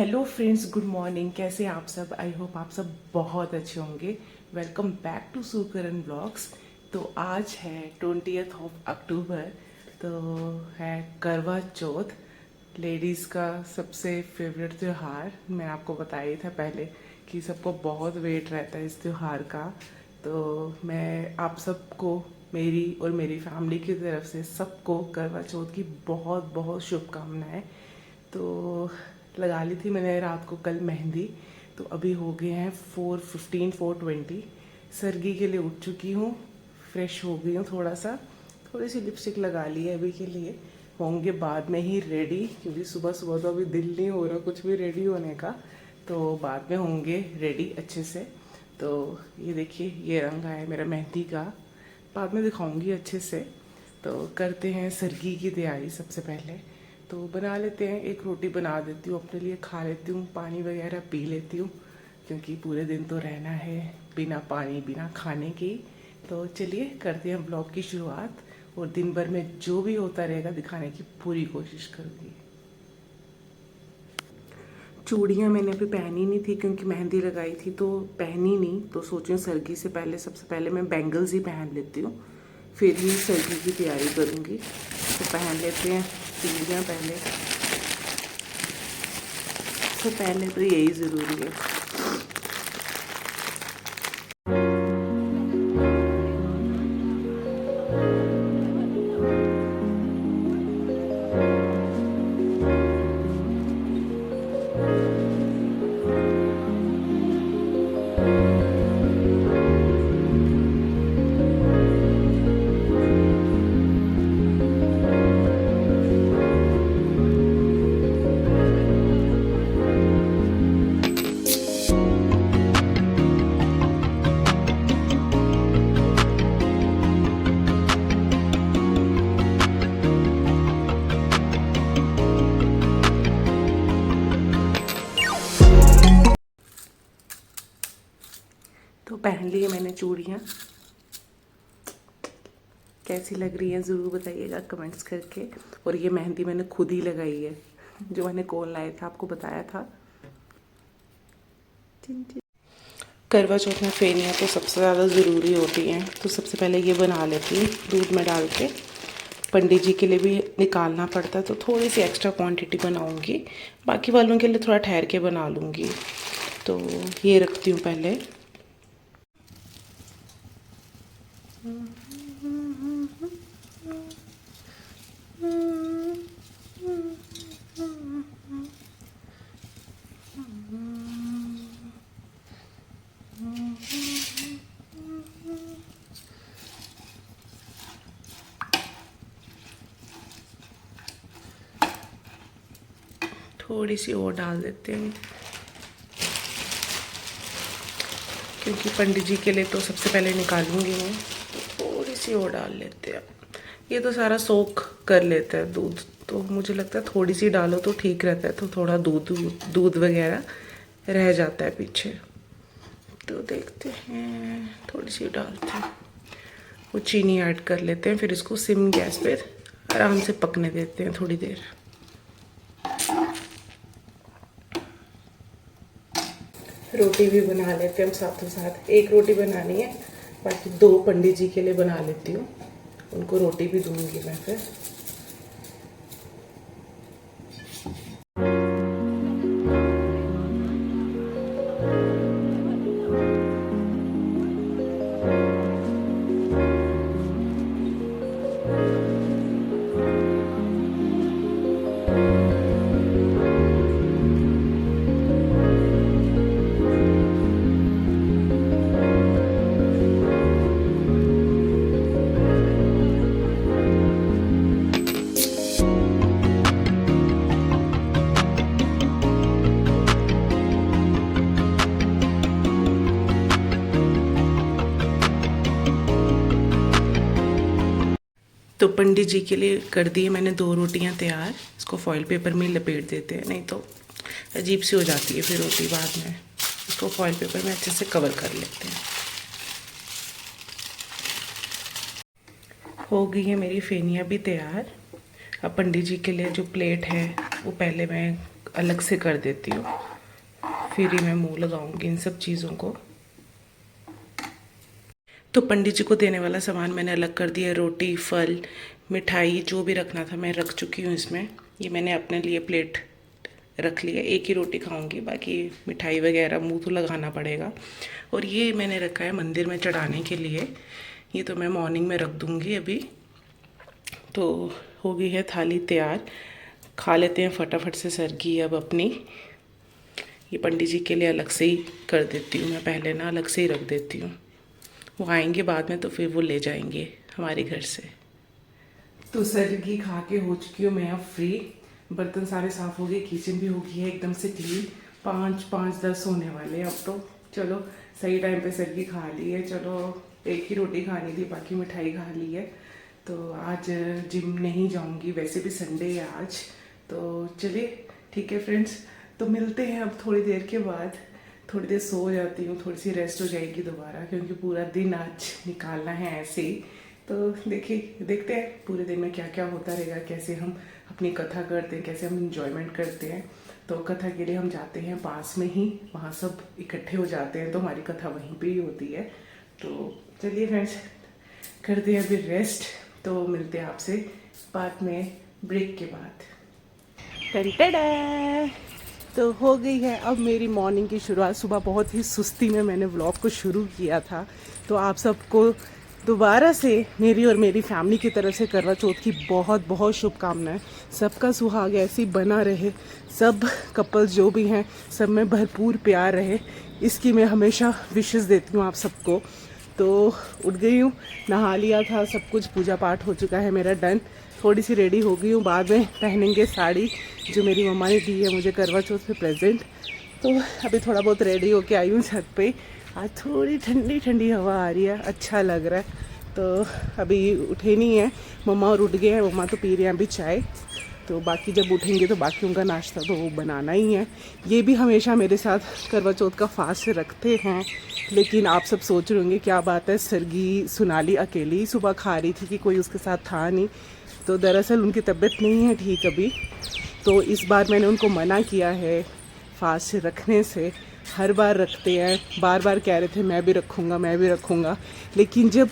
Hello friends, good morning. कैसे हैं आप सब? आई होप आप सब बहुत अच्छे होंगे। Welcome back to Sukaran blogs. तो आज है 20th ऑफ अक्टूबर। तो है करवा चौथ, लेडीज़ का सबसे फेवरेट त्यौहार। मैं आपको बताया था पहले कि सबको बहुत वेट रहता है इस त्यौहार का। तो मैं आप सबको, मेरी और मेरी फैमिली की तरफ से सबको करवा चौथ की बहुत बहुत शुभकामनाएं। तो लगा ली थी मैंने रात को कल मेहंदी। तो अभी हो गए हैं 4:15 4:20। सर्गी के लिए उठ चुकी हूँ, फ्रेश हो गई हूँ थोड़ा सा, थोड़ी सी लिपस्टिक लगा ली है अभी के लिए। होंगे बाद में ही रेडी, क्योंकि सुबह सुबह तो अभी दिल नहीं हो रहा कुछ भी रेडी होने का। तो बाद में होंगे रेडी अच्छे से। तो ये देखिए, ये रंग है मेरा मेहंदी का, बाद में दिखाऊंगी अच्छे से। तो करते हैं सर्गी की तैयारी। सबसे पहले तो बना लेते हैं, एक रोटी बना देती हूँ अपने लिए, खा लेती हूँ, पानी वगैरह पी लेती हूँ, क्योंकि पूरे दिन तो रहना है बिना पानी बिना खाने के। तो चलिए करते हैं ब्लॉग की शुरुआत, और दिन भर में जो भी होता रहेगा दिखाने की पूरी कोशिश करूँगी। चूड़ियाँ मैंने अभी पहनी नहीं थी क्योंकि मेहंदी लगाई थी, तो पहनी नहीं। तो सोची हूँ सर्गी से पहले, सबसे पहले मैं बैंगल्स ही पहन लेती हूँ, फिर ही सर्गी की तैयारी करूँगी। तो पहन लेते हैं चूड़ियाँ पहले, तो पहले तो यही ज़रूरी है। तो पहन लिए मैंने चूड़ियाँ, कैसी लग रही हैं ज़रूर बताइएगा कमेंट्स करके। और ये मेहंदी मैंने खुद ही लगाई है, जो मैंने कोन लाया था आपको बताया था। करवा चौथ में फेनियाँ तो सबसे ज़्यादा ज़रूरी होती हैं, तो सबसे पहले ये बना लेती हूँ दूध में डाल के। पंडित जी के लिए भी निकालना पड़ता है, तो थोड़ी सी एक्स्ट्रा क्वांटिटी बनाऊँगी, बाकी वालों के लिए थोड़ा ठहर के बना लूँगी। तो ये रखती हूँ पहले। थोड़ी सी और डाल देते हैं, क्योंकि पंडित जी के लिए तो सबसे पहले निकालूंगी मैं। तो थोड़ी सी और डाल लेते हैं। ये तो सारा सोख कर लेता है दूध, तो मुझे लगता है थोड़ी सी डालो तो ठीक रहता है, तो थोड़ा दूध दूध वगैरह रह जाता है पीछे। तो देखते हैं, थोड़ी सी डालते हैं, वो चीनी ऐड कर लेते हैं, फिर इसको सिम गैस पे आराम से पकने देते हैं थोड़ी देर। रोटी भी बना लेते हैं हम साथों साथ। एक रोटी बनानी है, बाकी 2 पंडित जी के लिए बना लेती हूँ, उनको रोटी भी दूंगी मैं फिर। तो पंडित जी के लिए कर दिए मैंने 2 रोटियां तैयार। इसको फॉइल पेपर में लपेट देते हैं, नहीं तो अजीब सी हो जाती है फिर रोटी बाद में। इसको फॉइल पेपर में अच्छे से कवर कर लेते हैं। हो गई है मेरी फेनियाँ भी तैयार। अब पंडित जी के लिए जो प्लेट है वो पहले मैं अलग से कर देती हूँ, फिर ही मैं मुंह लगाऊंगी इन सब चीज़ों को। तो पंडित जी को देने वाला सामान मैंने अलग कर दिया, रोटी, फल, मिठाई, जो भी रखना था मैं रख चुकी हूँ इसमें। ये मैंने अपने लिए प्लेट रख लिया, एक ही रोटी खाऊंगी, बाकी मिठाई वगैरह मुंह तो लगाना पड़ेगा। और ये मैंने रखा है मंदिर में चढ़ाने के लिए, ये तो मैं मॉर्निंग में रख दूंगी अभी। तो हो गई है थाली तैयार, खा लेते हैं फटाफट से सरगी अब अपनी। ये पंडित जी के लिए अलग से ही कर देती हूँ मैं, पहले ना अलग से ही रख देती हूँ, वो आएंगे बाद में तो फिर वो ले जाएंगे हमारे घर से। तो सरगी खा के हो चुकी हूँ मैं अब फ्री, बर्तन सारे साफ़ हो गए, किचन भी हो गई है एकदम से क्लीन। 5:10 होने वाले अब तो। चलो सही टाइम पे सरगी खा ली है। चलो एक ही रोटी खानी थी, बाकी मिठाई खा ली है। तो आज जिम नहीं जाऊंगी, वैसे भी संडे है आज। तो चलिए ठीक है फ्रेंड्स, तो मिलते हैं अब थोड़ी देर के बाद। थोड़ी देर सो जाती हूँ, थोड़ी सी रेस्ट हो जाएगी दोबारा, क्योंकि पूरा दिन आज निकालना है ऐसे ही। तो देखते हैं पूरे दिन में क्या क्या होता रहेगा, कैसे हम अपनी कथा करते हैं, कैसे हम इंजॉयमेंट करते हैं। तो कथा के लिए हम जाते हैं पास में ही, वहाँ सब इकट्ठे हो जाते हैं, तो हमारी कथा वहीं पे ही होती है। तो चलिए फ्रेंड्स, करते हैं अभी रेस्ट। तो मिलते हैं आपसे बाद में, ब्रेक के बाद। टन तो हो गई है अब मेरी मॉर्निंग की शुरुआत। सुबह बहुत ही सुस्ती में मैंने व्लॉग को शुरू किया था, तो आप सबको दोबारा से मेरी और मेरी फैमिली की तरफ से करवा चौथ की बहुत बहुत शुभकामनाएं। सबका सुहाग ऐसे ही बना रहे, सब कपल्स जो भी हैं सब में भरपूर प्यार रहे, इसकी मैं हमेशा विशेस देती हूँ आप सबको। तो उठ गई हूँ, नहा लिया था, सब कुछ पूजा पाठ हो चुका है मेरा डन। थोड़ी सी रेडी हो गई हूँ, बाद में पहनेंगे साड़ी जो मेरी मम्मा ने दी है मुझे करवा चौथ पे प्रेजेंट। तो अभी थोड़ा बहुत रेडी होके आई हूँ छत पे। आज थोड़ी ठंडी ठंडी हवा आ रही है, अच्छा लग रहा है। तो अभी उठे नहीं है मम्मा, और उठ गए हैं मम्मा, तो पी रहे हैं अभी चाय। तो बाकी जब उठेंगे तो बाकी उनका नाश्ता तो वो बनाना ही है। ये भी हमेशा मेरे साथ करवा चौथ का फास्ट रखते हैं, लेकिन आप सब सोच रहे होंगे क्या बात है, सरगी सोनाली अकेली ही सुबह खा रही थी कि कोई उसके साथ था नहीं। तो दरअसल उनकी तबीयत नहीं है ठीक अभी, तो इस बार मैंने उनको मना किया है फास्ट रखने से। हर बार रखते हैं, बार बार कह रहे थे मैं भी रखूँगा मैं भी रखूँगा, लेकिन जब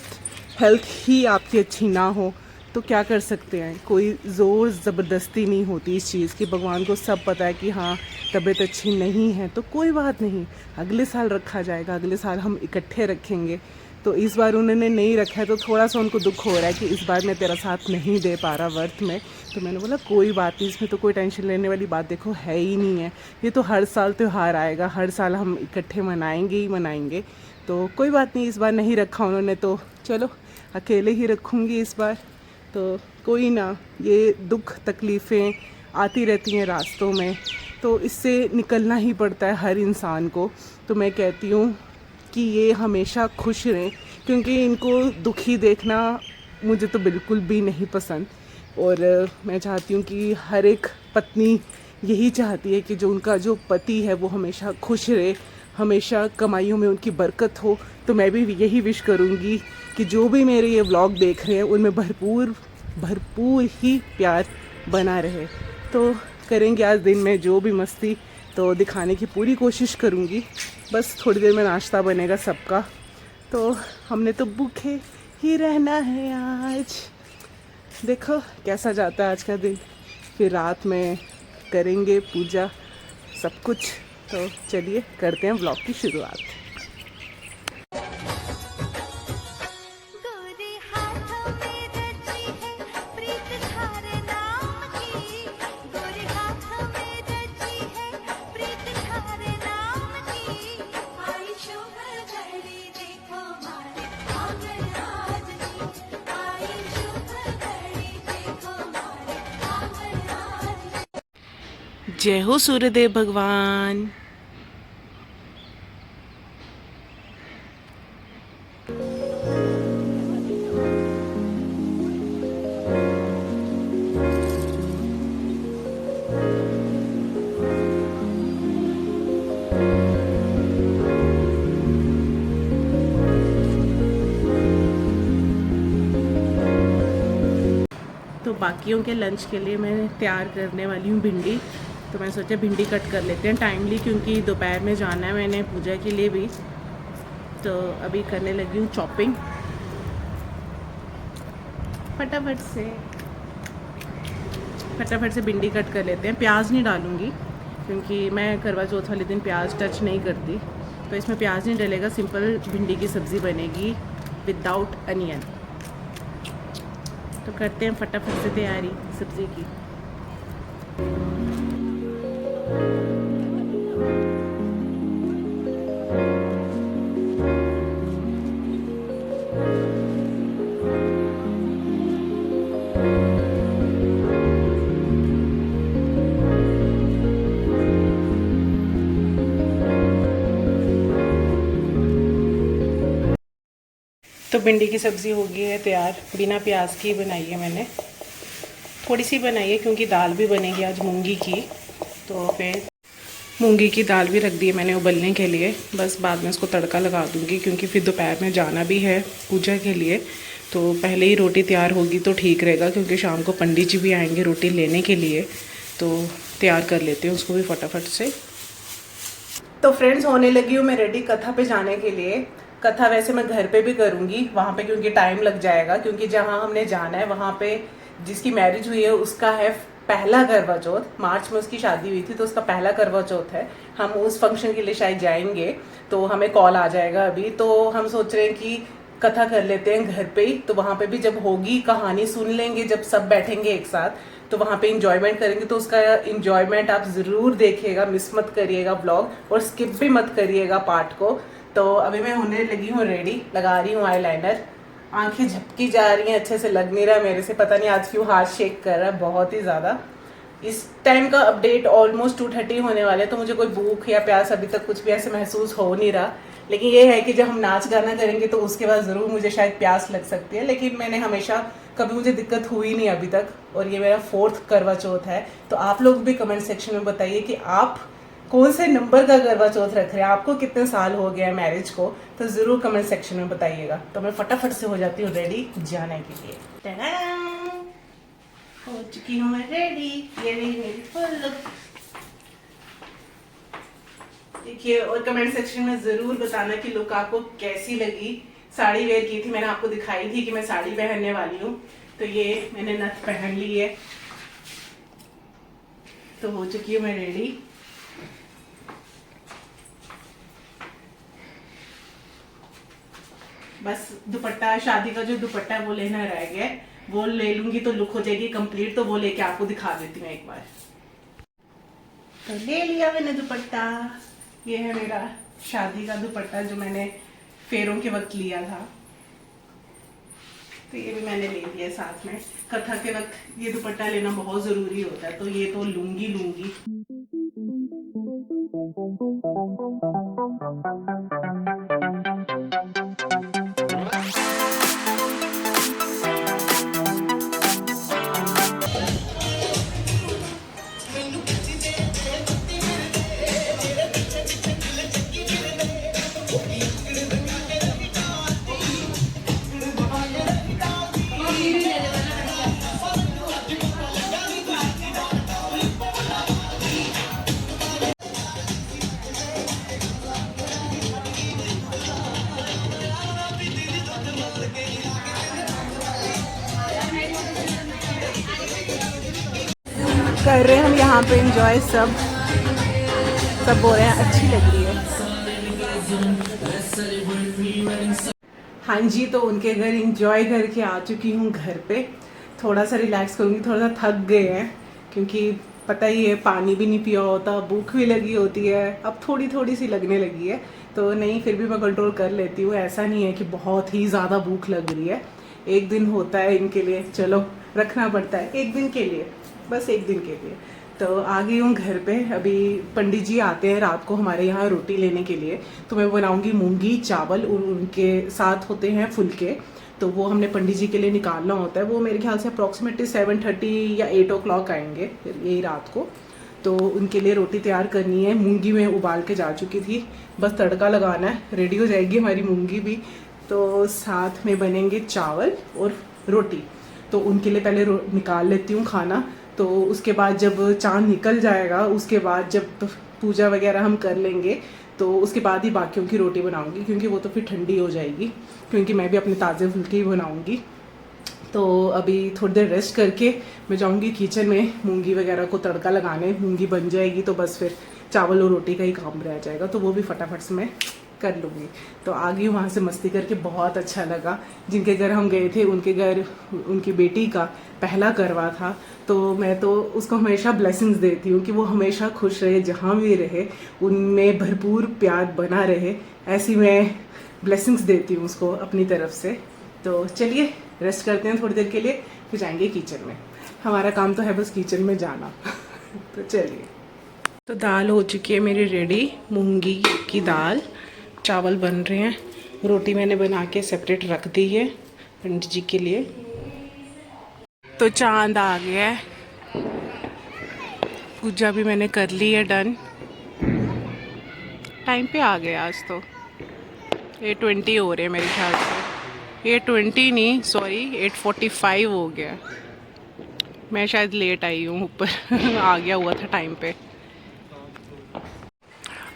हेल्थ ही आपकी अच्छी ना हो तो क्या कर सकते हैं। कोई ज़ोर ज़बरदस्ती नहीं होती इस चीज़ की। भगवान को सब पता है कि हाँ तबीयत अच्छी नहीं है तो कोई बात नहीं, अगले साल रखा जाएगा, अगले साल हम इकट्ठे रखेंगे। तो इस बार उन्होंने नहीं रखा है तो थोड़ा सा उनको दुख हो रहा है कि इस बार मैं तेरा साथ नहीं दे पा रहा व्रत में। तो मैंने बोला कोई बात नहीं, इसमें तो कोई टेंशन लेने वाली बात देखो है ही नहीं है। ये तो हर साल त्यौहार आएगा, हर साल हम इकट्ठे मनाएंगे ही मनाएंगे। तो कोई बात नहीं, इस बार नहीं रखा उन्होंने तो चलो अकेले ही रखूँगी इस बार। तो कोई ना, ये दुख तकलीफ़ें आती रहती हैं रास्तों में, तो इससे निकलना ही पड़ता है हर इंसान को। तो मैं कहती हूँ कि ये हमेशा खुश रहें, क्योंकि इनको दुखी देखना मुझे तो बिल्कुल भी नहीं पसंद। और मैं चाहती हूँ कि हर एक पत्नी यही चाहती है कि जो उनका जो पति है वो हमेशा खुश रहे, हमेशा कमाइयों में उनकी बरकत हो। तो मैं भी यही विश करूँगी कि जो भी मेरे ये व्लॉग देख रहे हैं उनमें भरपूर ही प्यार बना रहे। तो करेंगे आज दिन में जो भी मस्ती, तो दिखाने की पूरी कोशिश करूँगी। बस थोड़ी देर में नाश्ता बनेगा सबका, तो हमने तो भूखे ही रहना है आज। देखो कैसा जाता है आज का दिन, फिर रात में करेंगे पूजा सब कुछ। तो चलिए करते हैं व्लॉग की शुरुआत। जय हो सूर्यदेव भगवान। तो बाकियों के लंच के लिए मैं तैयार करने वाली हूँ भिंडी। तो मैं सोचा भिंडी कट कर लेते हैं टाइमली, क्योंकि दोपहर में जाना है मैंने पूजा के लिए भी। तो अभी करने लगी हूँ चॉपिंग फटाफट से भिंडी कट कर लेते हैं। प्याज नहीं डालूँगी क्योंकि मैं करवा चौथ वाले दिन प्याज टच नहीं करती, तो इसमें प्याज नहीं डलेगा। सिंपल भिंडी की सब्ज़ी बनेगी विदाउट अनियन। तो करते हैं फटाफट से तैयारी सब्ज़ी की। तो भिंडी की सब्ज़ी हो गई है तैयार। बिना प्याज की बनाई है मैंने, थोड़ी सी बनाई है क्योंकि दाल भी बनेगी आज मूंगी की। तो फिर मूंगी की दाल भी रख दी है मैंने उबलने के लिए। बस बाद में इसको तड़का लगा दूँगी क्योंकि फिर दोपहर में जाना भी है पूजा के लिए। तो पहले ही रोटी तैयार होगी तो ठीक रहेगा, क्योंकि शाम को पंडित जी भी आएंगे रोटी लेने के लिए। तो तैयार कर लेती हूँ उसको भी फटाफट से। तो फ्रेंड्स, होने लगी हूँ मैं रेडी कथा पे जाने के लिए। कथा वैसे मैं घर पे भी करूँगी वहाँ पे, क्योंकि टाइम लग जाएगा। क्योंकि जहाँ हमने जाना है वहाँ पे जिसकी मैरिज हुई है उसका है पहला करवा चौथ। मार्च में उसकी शादी हुई थी तो उसका पहला करवा चौथ है। हम उस फंक्शन के लिए शायद जाएंगे, तो हमें कॉल आ जाएगा अभी। तो हम सोच रहे हैं कि कथा कर लेते हैं घर पे ही। तो वहाँ पे भी जब होगी कहानी सुन लेंगे, जब सब बैठेंगे एक साथ, तो वहाँ पे इंजॉयमेंट करेंगे। तो उसका इंजॉयमेंट आप ज़रूर देखिएगा, मिस मत करिएगा व्लॉग, और स्किप भी मत करिएगा पार्ट को। तो अभी मैं होने लगी हूँ रेडी, लगा रही हूँ आईलाइनर। आंखें झपकी जा रही हैं, अच्छे से लग नहीं रहा मेरे से, पता नहीं आज क्यों हाथ शेक कर रहा है बहुत ही ज़्यादा। इस टाइम का अपडेट ऑलमोस्ट 2:30 होने वाले, तो मुझे कोई भूख या प्यास अभी तक कुछ भी ऐसे महसूस हो नहीं रहा। लेकिन ये है कि जब हम नाच गाना करेंगे तो उसके बाद ज़रूर मुझे शायद प्यास लग सकती है। लेकिन मैंने हमेशा कभी मुझे दिक्कत हुई नहीं अभी तक, और ये मेरा 4th करवा चौथ है। तो आप लोग भी कमेंट सेक्शन में बताइए कि आप कौन से नंबर का करवा चौथ रख रहे हैं, आपको कितने साल हो गया है मैरिज को, तो ज़रूर कमेंट सेक्शन में बताइएगा। तो मैं फटाफट से हो जाती हूँ रेडी जाने के लिए। हो चुकी हूँ मैं रेडी, ये रही मेरी फुल लुक। देखिए, और कमेंट सेक्शन में ज़रूर बताना कि लुक आपको कैसी लगी। साड़ी वेयर की थी, मैंने आपको दिखाई थी कि मैं साड़ी पहनने वाली हूँ। तो ये मैंने नथ पहन ली है, तो हो चुकी हूँ मैं रेडी। बस दुपट्टा, शादी का जो दुपट्टा है वो लेना रह गया है, वो ले लूंगी तो लुक हो जाएगी कंप्लीट। तो वो लेके आपको दिखा देती हूँ एक बार। तो ले लिया मैंने दुपट्टा। ये है मेरा शादी का दुपट्टा जो मैंने फेरों के वक्त लिया था। तो ये भी मैंने ले लिया साथ में। कथा के वक्त ये दुपट्टा लेना बहुत जरूरी होता है, तो ये तो लूंगी। कर रहे हैं हम यहाँ पे एंजॉय, सब बोल रहे हैं अच्छी लग रही है। हाँ जी, तो उनके घर एंजॉय करके आ चुकी हूँ घर पे। थोड़ा सा रिलैक्स करूँगी, थोड़ा सा थक गए हैं क्योंकि पता ही है पानी भी नहीं पिया होता, भूख भी लगी होती है। अब थोड़ी सी लगने लगी है, तो नहीं फिर भी मैं कंट्रोल कर लेती हूँ। ऐसा नहीं है कि बहुत ही ज़्यादा भूख लग रही है। एक दिन होता है इनके लिए, चलो रखना पड़ता है एक दिन के लिए, बस एक दिन के लिए। तो आ गई हूँ घर पे। अभी पंडित जी आते हैं रात को हमारे यहाँ रोटी लेने के लिए, तो मैं बनाऊँगी मूंगी चावल, उनके साथ होते हैं फुलके। तो वो हमने पंडित जी के लिए निकालना होता है। वो मेरे ख्याल से अप्रॉक्सीमेटली 7:30 या 8 o'clock आएंगे यही रात को। तो उनके लिए रोटी तैयार करनी है। मूंगी में उबाल के जा चुकी थी, बस तड़का लगाना है, रेडी हो जाएगी हमारी मूंगी भी। तो साथ में बनेंगे चावल और रोटी। तो उनके लिए पहले निकाल लेती हूँ खाना, तो उसके बाद जब चांद निकल जाएगा, उसके बाद जब पूजा वगैरह हम कर लेंगे तो उसके बाद ही बाकियों की रोटी बनाऊंगी, क्योंकि वो तो फिर ठंडी हो जाएगी, क्योंकि मैं भी अपने ताज़े फुल्के ही बनाऊंगी। तो अभी थोड़ी देर रेस्ट करके मैं जाऊंगी किचन में मूंगी वगैरह को तड़का लगाने। मूंगी बन जाएगी तो बस फिर चावल और रोटी का ही काम रह जाएगा, तो वो भी फटाफट से मैं कर लूँगी। तो आ गई वहाँ से मस्ती करके, बहुत अच्छा लगा। जिनके घर हम गए थे उनके घर उनकी बेटी का पहला करवा था, तो मैं तो उसको हमेशा ब्लेसिंग्स देती हूँ कि वो हमेशा खुश रहे, जहाँ भी रहे उनमें भरपूर प्यार बना रहे, ऐसी मैं ब्लेसिंग्स देती हूँ उसको अपनी तरफ से। तो चलिए रेस्ट करते हैं थोड़ी देर के लिए, फिर जाएंगे किचन में। हमारा काम तो है बस किचन में जाना। तो चलिए। तो दाल हो चुकी है मेरी रेडी, मूंगी की दाल। चावल बन रहे हैं, रोटी मैंने बना के सेपरेट रख दी है पंडित जी के लिए। तो चांद आ गया है, पूजा भी मैंने कर ली है डन। टाइम पे आ गया आज तो। 8:20 हो रहे हैं मेरे ख्याल से। 8:20 नहीं, सॉरी 8:45 हो गया। मैं शायद लेट आई हूँ ऊपर। आ गया हुआ था टाइम पे।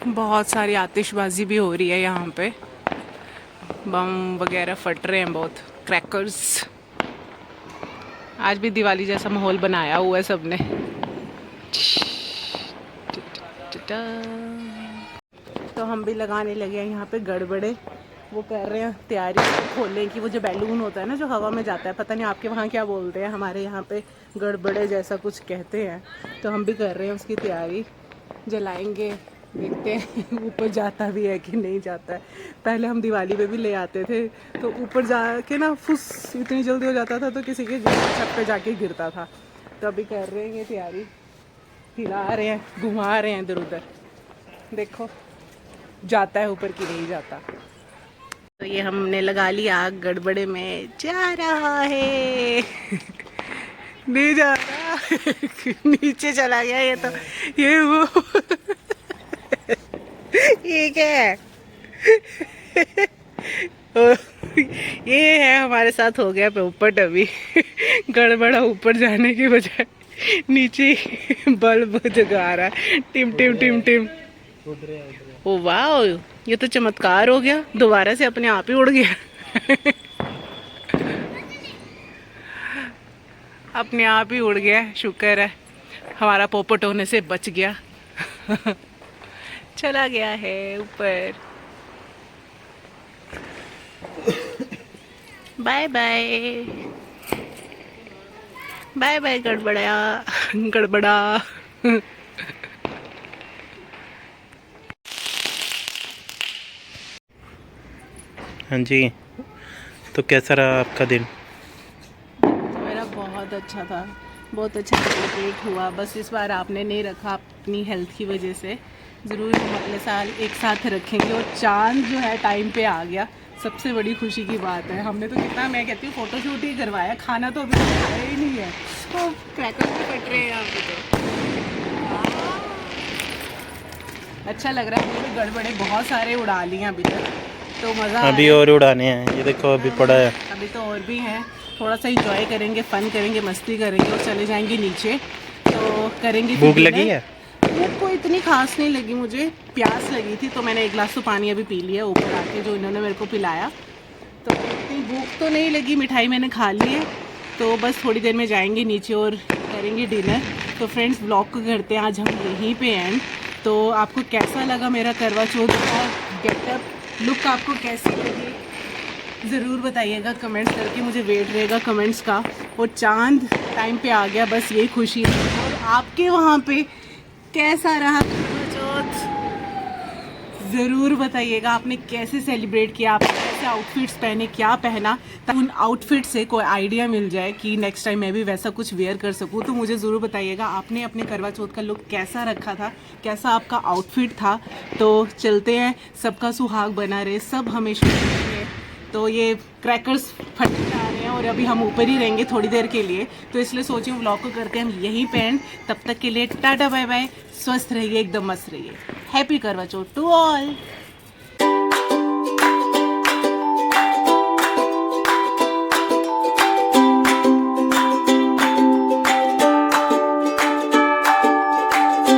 बहुत सारी आतिशबाजी भी हो रही है यहाँ पे, बम वगैरह फट रहे हैं बहुत, क्रैकर्स। आज भी दिवाली जैसा माहौल बनाया हुआ है सबने। तो हम भी लगाने लगे हैं यहाँ पे गड़बड़े। वो कर रहे हैं तैयारी खोलने की। वो जो बैलून होता है ना जो हवा में जाता है, पता नहीं आपके वहाँ क्या बोलते हैं, हमारे यहाँ पे गड़बड़े जैसा कुछ कहते हैं। तो हम भी कर रहे हैं उसकी तैयारी, जलाएंगे, देखते हैं ऊपर जाता भी है कि नहीं जाता है। पहले हम दिवाली पे भी ले आते थे, तो ऊपर जाके ना फुस इतनी जल्दी हो जाता था, तो किसी के छत पे जाके गिरता था। तो अभी कर रहे हैं ये तैयारी, हिला रहे हैं, घुमा रहे हैं इधर उधर, देखो जाता है ऊपर कि नहीं जाता। तो ये हमने लगा लिया आग, गड़बड़े में जा रहा है। नहीं जा रहा। नीचे चला गया ये तो, ये वो। ये क्या है? ये है हमारे साथ हो गया पोपट अभी। गड़बड़ा ऊपर जाने की बजाय नीचे बल्ब जगा रहा है, टिम टिम टिम टिम। ओ वाह, ये तो चमत्कार हो गया, दोबारा से अपने आप ही उड़ गया। अपने आप ही उड़ गया, शुक्र है हमारा पोपट होने से बच गया। चला गया है ऊपर। बाय बाय बाय बाय गड़बड़ा गड़बड़ा। हाँ जी, तो कैसा रहा आपका दिन? मेरा बहुत अच्छा था, बहुत अच्छा सेलिब्रेट हुआ। बस इस बार आपने नहीं रखा अपनी हेल्थ की वजह से, ज़रूर हम अगले साल एक साथ रखेंगे। और चांद जो है टाइम पे आ गया, सबसे बड़ी खुशी की बात है। हमने तो कितना, मैं कहती हूँ फ़ोटोशूट ही करवाया, खाना तो अभी खाया ही नहीं है। तो क्रैकर्स भी कट रहे हैं यहाँ पे। तो अच्छा लग रहा है। हमने भी गड़बड़े बहुत सारे उड़ा लिए अभी तक, तो मज़ा अभी और उड़ाने हैं, ये देखो अभी पड़ा है। अभी तो और भी हैं, थोड़ा सा इंजॉय करेंगे, फन करेंगे, मस्ती करेंगे और चले जाएंगे नीचे। तो करेंगे। भूख लगी है? भूख को इतनी खास नहीं लगी, मुझे प्यास लगी थी, तो मैंने 1 गिलास तो पानी अभी पी लिया ऊपर आके जो इन्होंने मेरे को पिलाया। तो इतनी भूख तो नहीं लगी, मिठाई मैंने खा ली है। तो बस थोड़ी देर में जाएंगे नीचे और करेंगे डिनर। तो फ्रेंड्स, ब्लॉग को करते हैं आज हम यहीं पे एंड। तो आपको कैसा लगा मेरा करवा चौथ का गेटअप, लुक आपको कैसी लगी ज़रूर बताइएगा कमेंट्स करके, मुझे वेट रहेगा कमेंट्स का। और चांद टाइम पे आ गया, बस यही खुशी है। और आपके वहाँ पे कैसा रहा करवा चौथ ज़रूर बताइएगा। आपने कैसे सेलिब्रेट किया, आपने कैसे आउटफिट्स पहने, क्या पहना, ताकि उन आउटफिट से कोई आइडिया मिल जाए कि नेक्स्ट टाइम मैं भी वैसा कुछ वेयर कर सकूं। तो मुझे ज़रूर बताइएगा आपने अपने करवा चौथ का लुक कैसा रखा था, कैसा आपका आउटफिट था। तो चलते हैं, सबका सुहाग बना रहे, सब हमेशा रहे। तो ये क्रैकर्स फटने आ रहे हैं और अभी हम ऊपर ही रहेंगे थोड़ी देर के लिए, तो इसलिए सोची हूँ व्लॉग को करते हैं हम यहीं पे एंड। तब तक के लिए टाटा बाय बाय, स्वस्थ रहिए, एकदम मस्त रहिए। हैप्पी करवा चौथ टू ऑल।